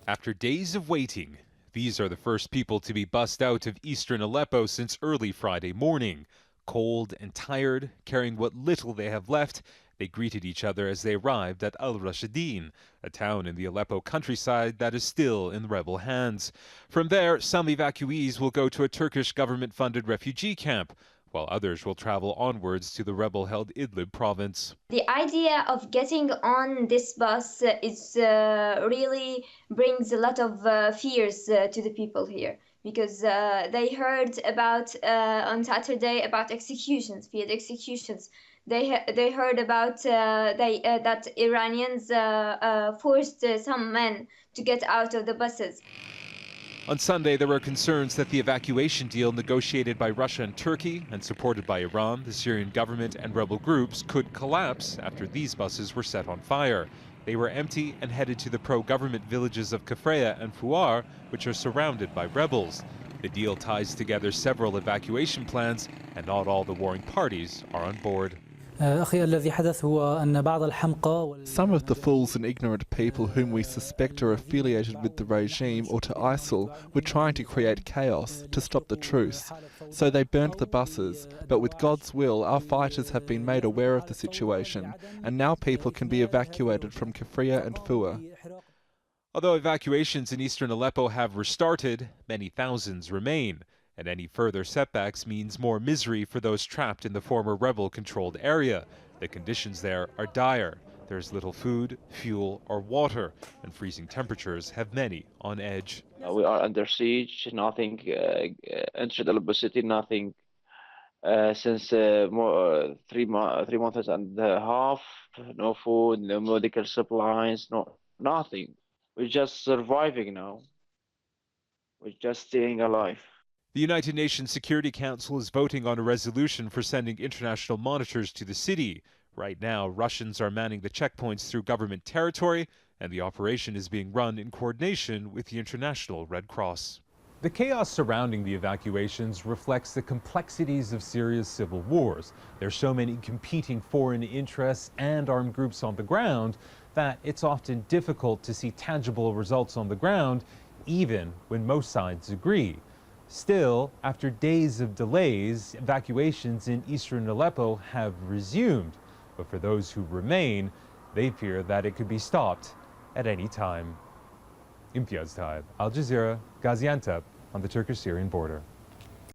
After days of waiting, these are the first people to be bussed out of eastern Aleppo since early Friday morning. Cold and tired, carrying what little they have left, they greeted each other as they arrived at Al-Rashidin, a town in the Aleppo countryside that is still in rebel hands. From there, some evacuees will go to a Turkish government-funded refugee camp, while others will travel onwards to the rebel-held Idlib province. The idea of getting on this bus is really brings a lot of fears to the people here, because they heard about on Saturday about executions, field executions. They heard about that Iranians forced some men to get out of the buses. On Sunday, there were concerns that the evacuation deal negotiated by Russia and Turkey and supported by Iran, the Syrian government, and rebel groups could collapse after these buses were set on fire. They were empty and headed to the pro-government villages of Kafraya and Fuar, which are surrounded by rebels. The deal ties together several evacuation plans, and not all the warring parties are on board. Some of the fools and ignorant people whom we suspect are affiliated with the regime or to ISIL were trying to create chaos to stop the truce. So they burnt the buses, but with God's will our fighters have been made aware of the situation, and now people can be evacuated from Kafraya and Fuwa. Although evacuations in eastern Aleppo have restarted, many thousands remain. And any further setbacks means more misery for those trapped in the former rebel-controlled area. The conditions there are dire. There's little food, fuel, or water, and freezing temperatures have many on edge. We are under siege. Nothing entered Aleppo city. Nothing since 3 months and a half. No food, no medical supplies, nothing. We're just surviving now. We're just staying alive. The United Nations Security Council is voting on a resolution for sending international monitors to the city. Right now, Russians are manning the checkpoints through government territory, and the operation is being run in coordination with the International Red Cross. The chaos surrounding the evacuations reflects the complexities of Syria's civil wars. There's so many competing foreign interests and armed groups on the ground that it's often difficult to see tangible results on the ground, even when most sides agree. Still, after days of delays, evacuations in eastern Aleppo have resumed. But for those who remain, they fear that it could be stopped at any time. IMTIAZ TYAB, Al Jazeera, Gaziantep, on the Turkish-Syrian border.